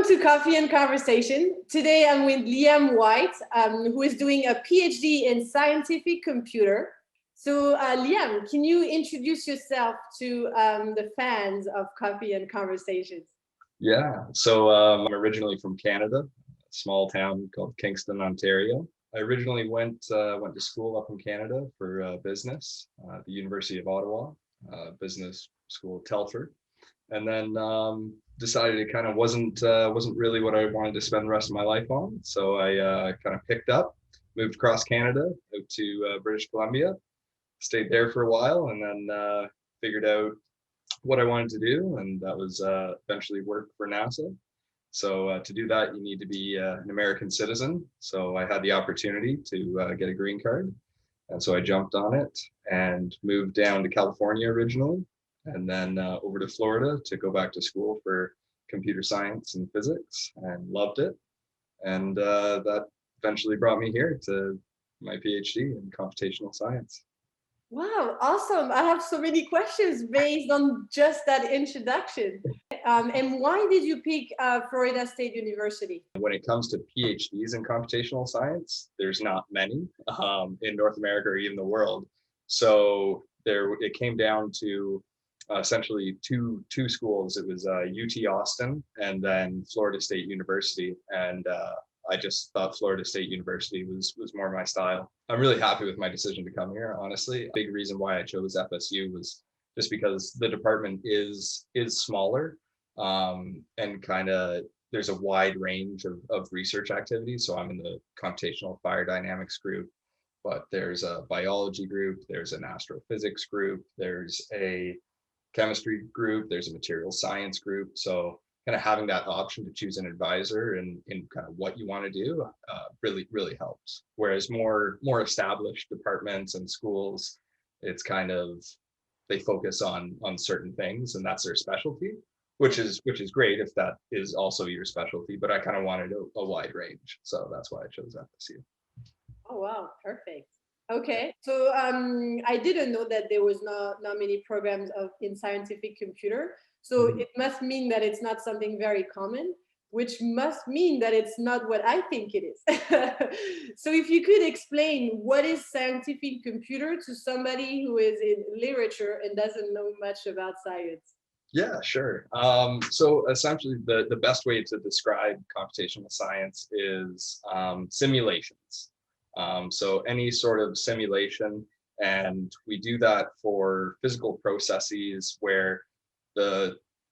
to Coffee and Conversation. Today I'm with Liam White, who is doing a PhD in scientific computer. So Liam, can you introduce yourself to the fans of Coffee and Conversations? Yeah, so I'm originally from Canada, a small town called Kingston, Ontario. I originally went to school up in Canada for business at the University of Ottawa, business school Telford, and then decided it kind of wasn't really what I wanted to spend the rest of my life on. So I kind of picked up, moved across Canada out to British Columbia, stayed there for a while, and then figured out what I wanted to do, and that was eventually work for NASA. So to do that, you need to be an American citizen. So I had the opportunity to get a green card, and so I jumped on it and moved down to California originally, and then over to Florida to go back to school for computer science and physics, and loved it. And that eventually brought me here to my PhD in computational science. Wow, awesome. I have so many questions based on just that introduction. And why did you pick Florida State University? When it comes to PhDs in computational science, there's not many in North America or even the world. So it came down to essentially two schools. It was UT Austin and then Florida State University. And I just thought Florida State University was more my style. I'm really happy with my decision to come here, honestly. A big reason why I chose FSU was just because the department is smaller, and kind of there's a wide range of research activities. So I'm in the computational fire dynamics group, but there's a biology group, there's an astrophysics group, there's a chemistry group, there's a material science group. So kind of having that option to choose an advisor and in kind of what you want to do really helps. Whereas more established departments and schools, it's kind of they focus on certain things and that's their specialty, which is great if that is also your specialty. But I kind of wanted a wide range, so that's why I chose FSU. Oh wow, perfect. Okay, so I didn't know that there was not many programs in scientific computer. So it must mean that it's not something very common, which must mean that it's not what I think it is. So if you could explain what is scientific computer to somebody who is in literature and doesn't know much about science. Yeah, sure. So essentially the best way to describe computational science is simulations. So any sort of simulation, and we do that for physical processes where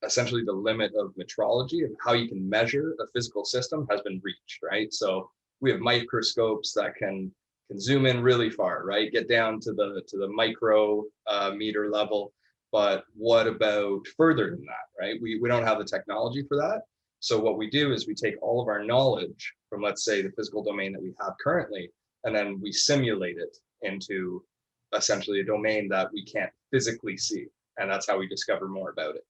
essentially the limit of metrology of how you can measure a physical system has been reached, right? So we have microscopes that can zoom in really far, right? Get down to the micro meter level. But what about further than that, right? We don't have the technology for that. So what we do is we take all of our knowledge from, let's say, the physical domain that we have currently, and then we simulate it into essentially a domain that we can't physically see. And that's how we discover more about it.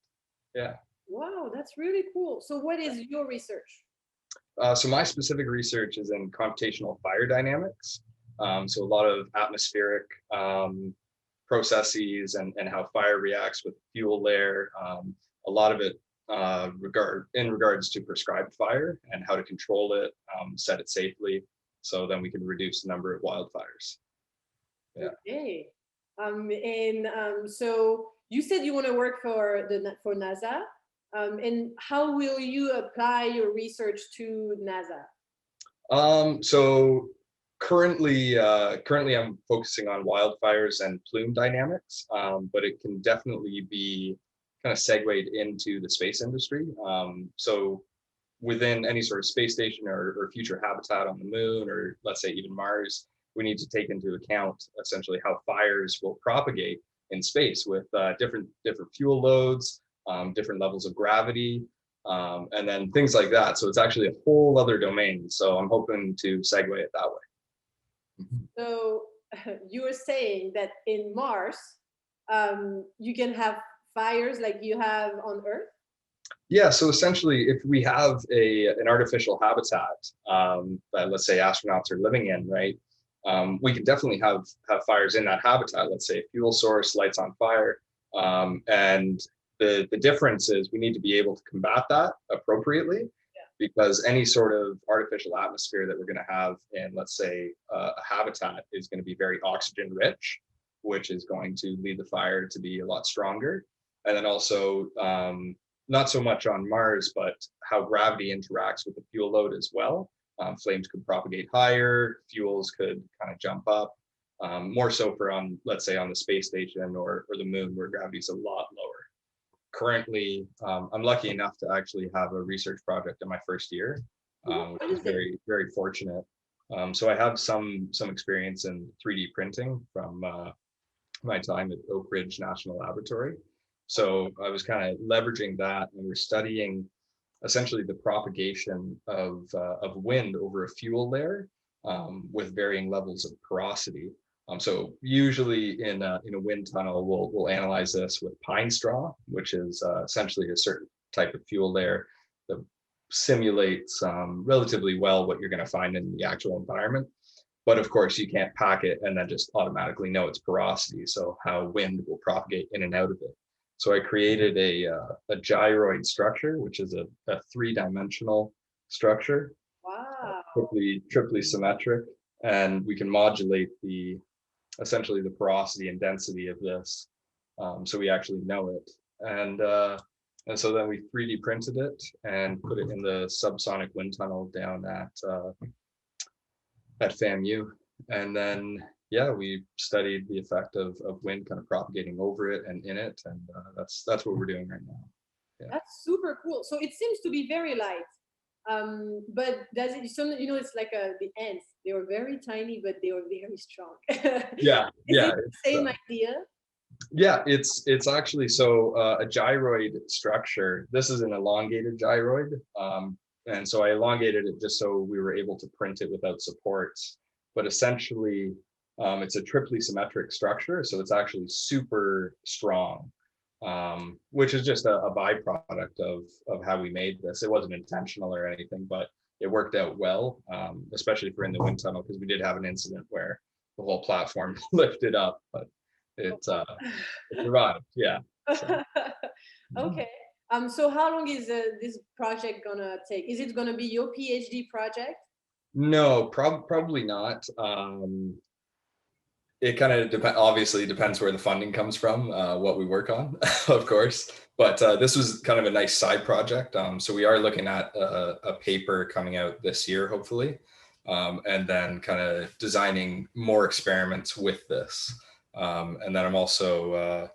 Yeah. Wow, that's really cool. So what is your research? So my specific research is in computational fire dynamics. So a lot of atmospheric processes and how fire reacts with fuel layer. A lot of it in regards to prescribed fire and how to control it, set it safely, so then we can reduce the number of wildfires. Yeah. Okay. So you said you want to work for NASA, and how will you apply your research to NASA? So currently I'm focusing on wildfires and plume dynamics, but it can definitely be kind of segued into the space industry. So within any sort of space station or future habitat on the moon, or let's say even Mars, we need to take into account essentially how fires will propagate in space with different fuel loads, different levels of gravity, and then things like that. So it's actually a whole other domain. So I'm hoping to segue it that way. So you were saying that in Mars, you can have fires like you have on Earth? Yeah, so essentially, if we have an artificial habitat that, let's say, astronauts are living in, right, we can definitely have fires in that habitat. Let's say a fuel source lights on fire, and the difference is we need to be able to combat that appropriately. because any sort of artificial atmosphere that we're going to have in, let's say, a habitat is going to be very oxygen rich, which is going to lead the fire to be a lot stronger. And then also, not so much on Mars, but how gravity interacts with the fuel load as well. Flames could propagate higher, fuels could kind of jump up, more so for on, let's say, on the space station or the moon, where gravity is a lot lower. Currently, I'm lucky enough to actually have a research project in my first year, which is very, very fortunate. So I have some experience in 3D printing from my time at Oak Ridge National Laboratory. So I was kind of leveraging that, and we're studying essentially the propagation of wind over a fuel layer with varying levels of porosity. So usually in a wind tunnel, we'll analyze this with pine straw, which is essentially a certain type of fuel layer that simulates relatively well what you're going to find in the actual environment. But of course, you can't pack it and then just automatically know its porosity, so how wind will propagate in and out of it. So I created a gyroid structure, which is a three-dimensional structure. Wow. Triply symmetric, and we can modulate essentially the porosity and density of this, so we actually know it. And so then we 3D printed it and put it in the subsonic wind tunnel down at FAMU. And then, yeah, we studied the effect of wind kind of propagating over it and in it. And that's what we're doing right now. Yeah. That's super cool. So it seems to be very light. But does it, it's like the ants. They were very tiny, but they were very strong. Yeah. Is it the same idea? Yeah, it's actually, so a gyroid structure. This is an elongated gyroid. And so I elongated it just so we were able to print it without supports. But essentially, it's a triply symmetric structure, so it's actually super strong, which is just a byproduct of how we made this. It wasn't intentional or anything, but it worked out well, especially for in the wind tunnel, because we did have an incident where the whole platform lifted up, but it survived. Yeah. So. Okay. So how long is this project gonna take? Is it gonna be your PhD project? No, probably not. It kind of obviously depends where the funding comes from, what we work on, of course. But this was kind of a nice side project. So we are looking at a paper coming out this year, hopefully, and then kind of designing more experiments with this. And then I'm also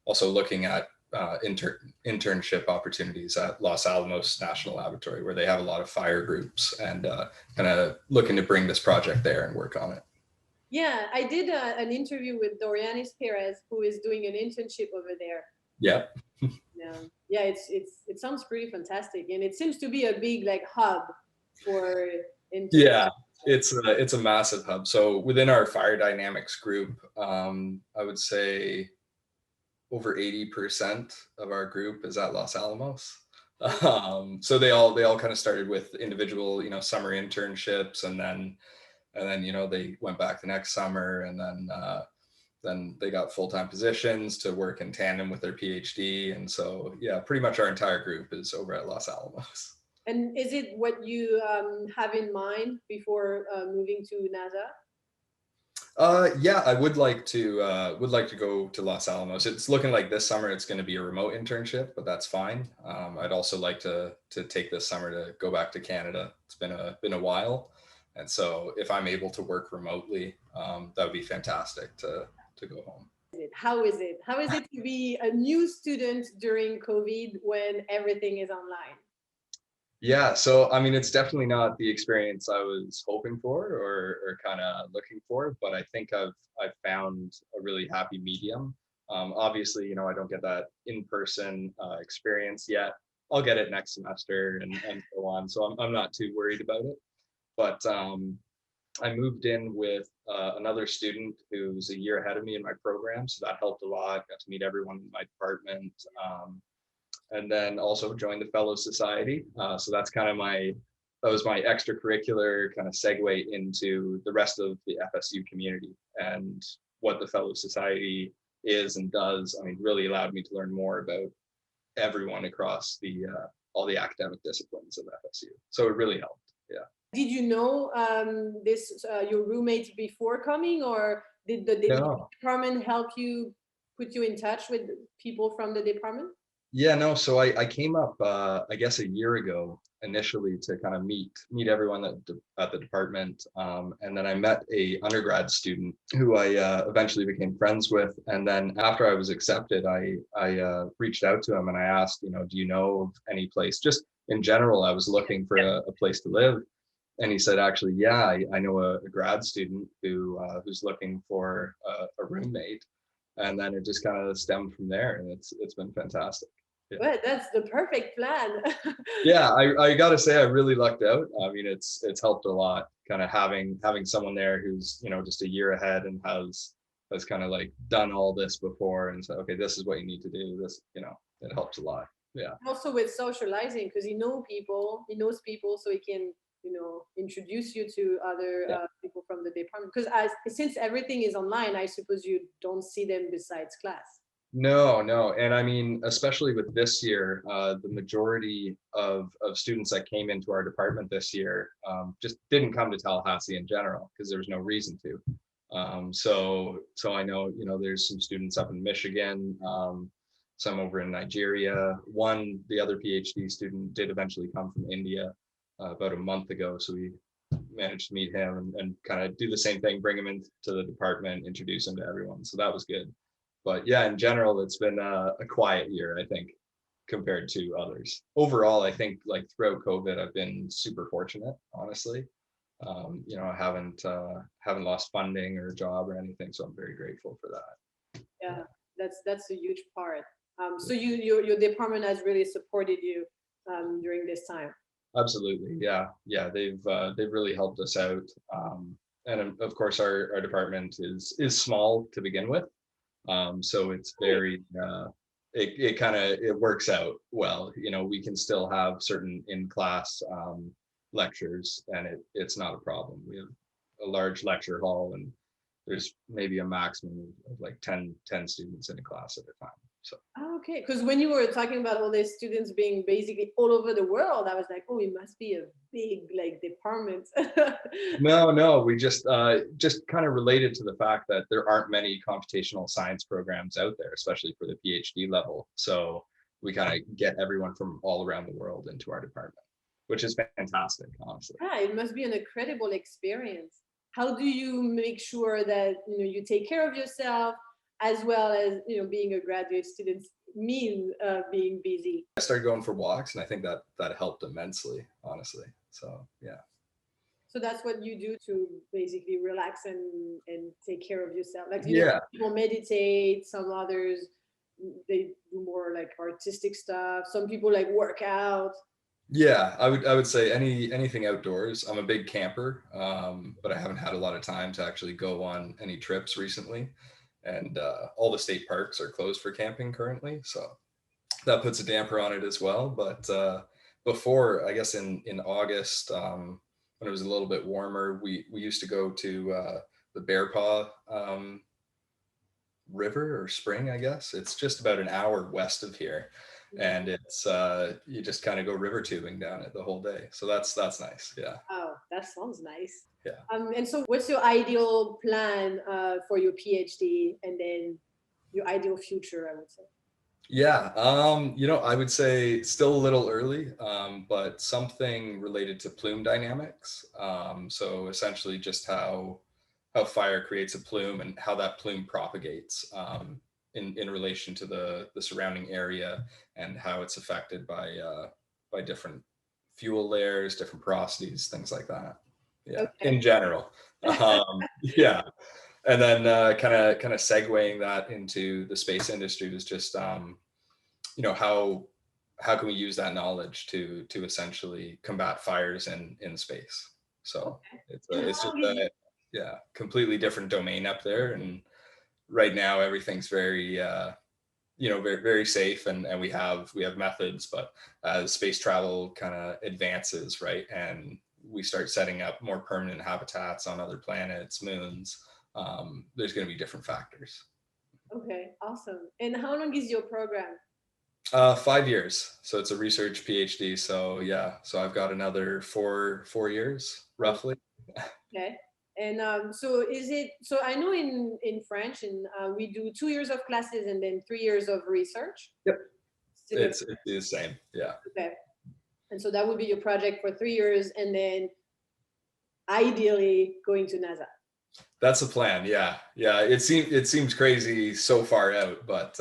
looking at internship opportunities at Los Alamos National Laboratory, where they have a lot of fire groups, and kind of looking to bring this project there and work on it. Yeah, I did an interview with Dorianis Perez, who is doing an internship over there. Yeah. Yeah, it sounds pretty fantastic, and it seems to be a big hub for internships. Yeah, it's a massive hub. So within our fire dynamics group, I would say over 80% of our group is at Los Alamos. So they all kind of started with individual, summer internships, and then they went back the next summer, and then they got full-time positions to work in tandem with their PhD. And so, yeah, pretty much our entire group is over at Los Alamos. And is it what you have in mind before moving to NASA? Yeah, I would like to go to Los Alamos. It's looking like this summer it's going to be a remote internship, but that's fine. I'd also like to take this summer to go back to Canada. It's been a while, and so if I'm able to work remotely, that would be fantastic to go home. How is it to be a new student during COVID when everything is online? Yeah, so I mean, it's definitely not the experience I was hoping for or kind of looking for, but I think I've found a really happy medium. Obviously, I don't get that in-person experience yet. I'll get it next semester and so on. So I'm not too worried about it. But I moved in with another student who's a year ahead of me in my program, so that helped a lot. Got to meet everyone in my department. And then also joined the Fellow Society. So that's kind of that was my extracurricular kind of segue into the rest of the FSU community and what the Fellow Society is and does. I mean, really allowed me to learn more about everyone across all the academic disciplines of FSU. So it really helped. Yeah. Did you know this your roommate before coming, or did the No. department help you, put you in touch with people from the department? Yeah, no. So I came up, I guess, a year ago initially to kind of meet everyone at the department, and then I met a undergrad student who I eventually became friends with. And then after I was accepted, I reached out to him and I asked, do you know of any place? Just in general, I was looking for a place to live, and he said, actually, yeah, I know a grad student who's looking for a roommate. And then it just kind of stemmed from there, and it's been fantastic. Yeah. Well, that's the perfect plan. Yeah, I gotta say I really lucked out. I mean, it's helped a lot, kind of having someone there who's just a year ahead and has kind of like done all this before and said, okay, this is what you need to do. This, it helps a lot. Yeah. Also with socializing, because he knows people, so he can introduce you to other Yeah. people from the department. Because since everything is online, I suppose you don't see them besides class. No, no. And I mean, especially with this year, the majority of students that came into our department this year just didn't come to Tallahassee in general because there was no reason to. So I know, there's some students up in Michigan, some over in Nigeria. The other PhD student did eventually come from India about a month ago. So we managed to meet him and kind of do the same thing, bring him into the department, introduce him to everyone. So that was good. But yeah, in general, it's been a quiet year, I think, compared to others. Overall, I think like throughout COVID, I've been super fortunate, honestly. I haven't lost funding or a job or anything, so I'm very grateful for that. Yeah, that's a huge part. So your department has really supported you during this time. Absolutely, yeah. They've really helped us out, and of course, our department is small to begin with. So it's very, it works out well. We can still have certain in-class lectures, and it's not a problem. We have a large lecture hall, and there's maybe a maximum of like 10 students in a class at a time. So. Okay, because when you were talking about all these students being basically all over the world, I was like, oh, it must be a big like department. No, we just kind of related to the fact that there aren't many computational science programs out there, especially for the PhD level. So we kind of get everyone from all around the world into our department, which is fantastic, honestly. Yeah, it must be an incredible experience. How do you make sure that you take care of yourself as well as being a graduate student mean being busy? I started going for walks, and I think that helped immensely, honestly. So yeah. So that's what you do to basically relax and take care of yourself. Like Yeah. people meditate, some others they do more like artistic stuff. Some people like work out. Yeah, I would say anything outdoors. I'm a big camper, but I haven't had a lot of time to actually go on any trips recently, and all the state parks are closed for camping currently, so that puts a damper on it as well. But before, I guess in August, when it was a little bit warmer, we used to go to the Bear Paw River or spring, I guess. It's just about an hour west of here, and it's you just kind of go river tubing down it the whole day. So that's nice. Yeah. Oh, that sounds nice. Yeah. And so what's your ideal plan for your PhD and then your ideal future, I would say? Yeah, I would say still a little early, but something related to plume dynamics. So essentially just how fire creates a plume and how that plume propagates in relation to the surrounding area, and how it's affected by different fuel layers, different porosities, things like that. Yeah, Okay. in general. Yeah. And then kind of segueing that into the space industry was just how can we use that knowledge to essentially combat fires in space. So Okay. it's just a completely different domain up there, and right now everything's very very, very safe, and we have methods, but as space travel kind of advances, right, and we start setting up more permanent habitats on other planets, moons, there's going to be different factors. Okay, awesome. And how long is your program? 5 years. So it's a research PhD. So yeah, so I've got another four years roughly. Okay. And so is it, so I know in French, and we do 2 years of classes and then 3 years of research. Yep. Similar. It's the same. Yeah. Okay. And so that would be your project for 3 years, and then ideally going to NASA. That's the plan. Yeah. Yeah. It seems crazy so far out, but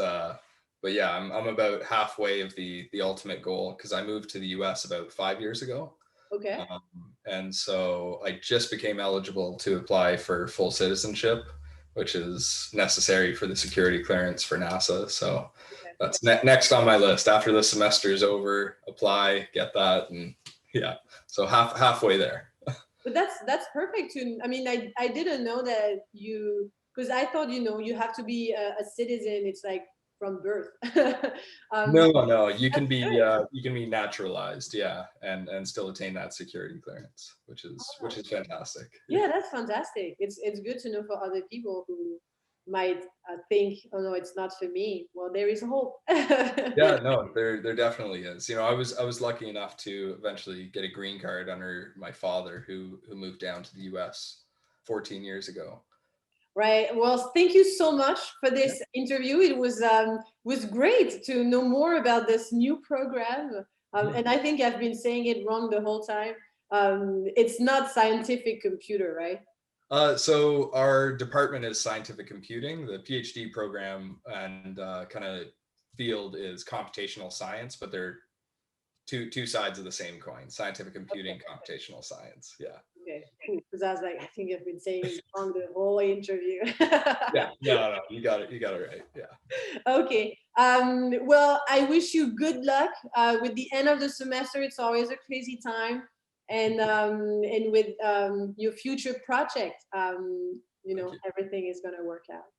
yeah, I'm about halfway of the ultimate goal, because I moved to the US about 5 years ago. Okay. And so I just became eligible to apply for full citizenship, which is necessary for the security clearance for NASA. So that's next on my list. After the semester is over, apply, get that, and yeah, so halfway there. But that's perfect too. I mean, I didn't know that you, because I thought, you have to be a citizen. It's like from birth. No, you can be naturalized, yeah, and still attain that security clearance, which is fantastic. Yeah, that's fantastic. It's good to know for other people who might think, oh no, it's not for me. Well, there is hope. Yeah, no, there definitely is. I was lucky enough to eventually get a green card under my father, who moved down to the US 14 years ago. Right. Well, thank you so much for this interview. It was great to know more about this new program. And I think I've been saying it wrong the whole time. It's not scientific computer, right? So our department is scientific computing. The PhD program and kind of field is computational science, but they're two sides of the same coin: scientific computing, computational science. Yeah. Okay, cool. Because I was like, I think I've been saying it wrong the whole interview. Yeah. No, you got it right. Yeah. Okay. Well, I wish you good luck with the end of the semester. It's always a crazy time, and with your future project, everything is gonna work out.